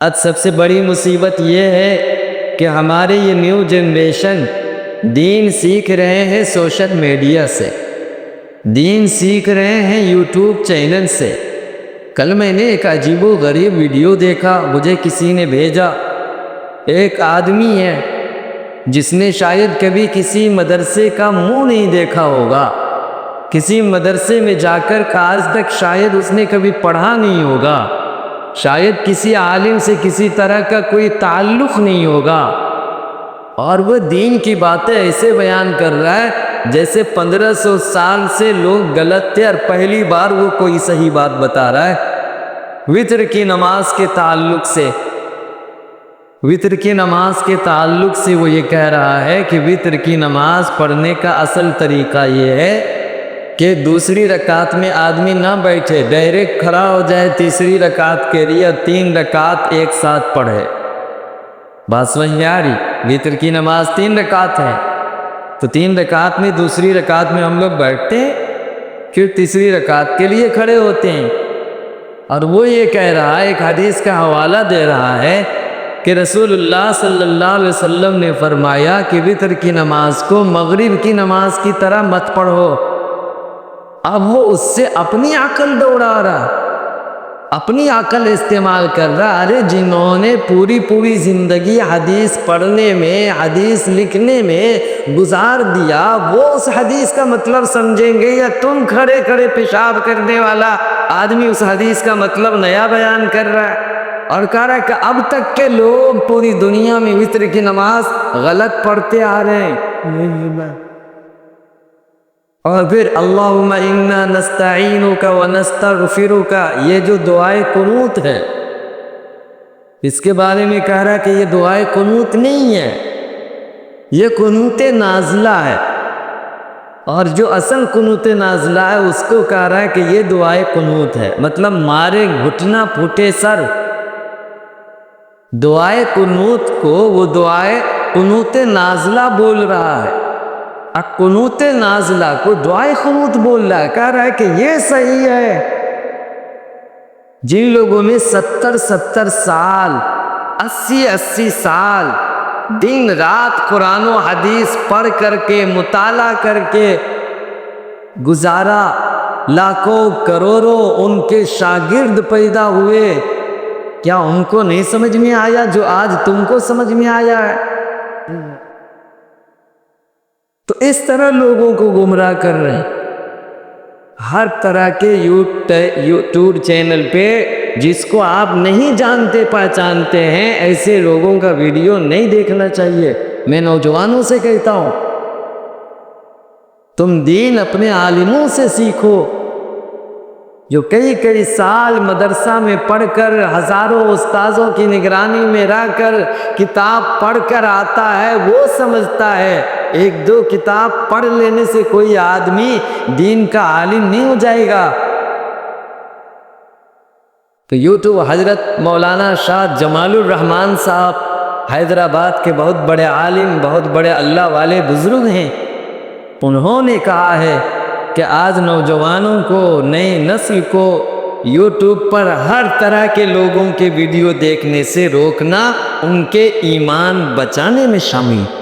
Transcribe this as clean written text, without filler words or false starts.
آج سب سے بڑی مصیبت یہ ہے کہ ہمارے یہ نیو جنریشن دین سیکھ رہے ہیں سوشل میڈیا سے، دین سیکھ رہے ہیں یوٹیوب چینل سے۔ کل میں نے ایک عجیب و غریب ویڈیو دیکھا، مجھے کسی نے بھیجا۔ ایک آدمی ہے جس نے شاید کبھی کسی مدرسے کا منہ نہیں دیکھا ہوگا، کسی مدرسے میں جا کر آج تک شاید اس نے کبھی پڑھا نہیں ہوگا، شاید کسی عالم سے کسی طرح کا کوئی تعلق نہیں ہوگا، اور وہ دین کی باتیں ایسے بیان کر رہا ہے جیسے 1500 سال سے لوگ غلط تھے اور پہلی بار وہ کوئی صحیح بات بتا رہا ہے۔ وتر کی نماز کے تعلق سے وہ یہ کہہ رہا ہے کہ وتر کی نماز پڑھنے کا اصل طریقہ یہ ہے کہ دوسری رکعت میں آدمی نہ بیٹھے، ڈائریکٹ کھڑا ہو جائے تیسری رکعت کے لیے، 3 رکعت ایک ساتھ پڑھے۔ بات سمجھ میں آ رہی؟ وتر کی نماز 3 رکعت ہے، تو 3 رکعت میں دوسری رکعت میں ہم لوگ بیٹھتے ہیں، پھر تیسری رکعت کے لیے کھڑے ہوتے ہیں۔ اور وہ یہ کہہ رہا ہے، ایک حدیث کا حوالہ دے رہا ہے کہ رسول اللہ صلی اللہ علیہ وسلم نے فرمایا کہ وتر کی نماز کو مغرب کی نماز کی طرح مت پڑھو۔ اب وہ اس سے اپنی عقل دوڑا رہا، اپنی عقل استعمال کر رہا۔ ارے جنہوں نے پوری زندگی حدیث پڑھنے میں، حدیث لکھنے میں گزار دیا، وہ اس حدیث کا مطلب سمجھیں گے، یا تم کھڑے کھڑے پیشاب کرنے والا آدمی اس حدیث کا مطلب نیا بیان کر رہا ہے؟ اور کہہ رہا ہے کہ اب تک کے لوگ پوری دنیا میں وتر کی نماز غلط پڑھتے آ رہے ہیں۔ اور پھر اللہم انا نستعینک ونستغفرک، یہ جو دعائے قنوت ہے، اس کے بارے میں کہہ رہا ہے کہ یہ دعائے قنوت نہیں ہے، یہ قنوت نازلہ ہے۔ اور جو اصل قنوت نازلہ ہے اس کو کہہ رہا ہے کہ یہ دعائے قنوت ہے، مطلب مارے گھٹنا پھوٹے سر۔ دعائے قنوت کو وہ دعائے قنوت نازلہ بول رہا ہے، قنوت نازلہ کو دعائے قنوت بول رہا ہے۔ کہہ رہا ہے کہ یہ صحیح ہے۔ جن لوگوں نے 70 سال، 80 سال دن رات قرآن و حدیث پڑھ کر کے، مطالعہ کر کے گزارا، لاکھوں کروڑوں ان کے شاگرد پیدا ہوئے، کیا ان کو نہیں سمجھ میں آیا جو آج تم کو سمجھ میں آیا ہے؟ تو اس طرح لوگوں کو گمراہ کر رہے ہیں۔ ہر طرح کے یوٹیوب چینل پہ جس کو آپ نہیں جانتے پہچانتے ہیں، ایسے لوگوں کا ویڈیو نہیں دیکھنا چاہیے۔ میں نوجوانوں سے کہتا ہوں، تم دین اپنے عالموں سے سیکھو، جو کئی سال مدرسہ میں پڑھ کر، ہزاروں استاذوں کی نگرانی میں رہ کر کتاب پڑھ کر آتا ہے، وہ سمجھتا ہے۔ 1-2 کتاب پڑھ لینے سے کوئی آدمی دین کا عالم نہیں ہو جائے گا۔ تو یوٹیوب حضرت مولانا شاہ جمال الرحمن صاحب حیدرآباد کے بہت بڑے عالم، بہت بڑے اللہ والے بزرگ ہیں، انہوں نے کہا ہے کہ آج نوجوانوں کو، نئی نسل کو یوٹیوب پر ہر طرح کے لوگوں کے ویڈیو دیکھنے سے روکنا ان کے ایمان بچانے میں شامل ہے۔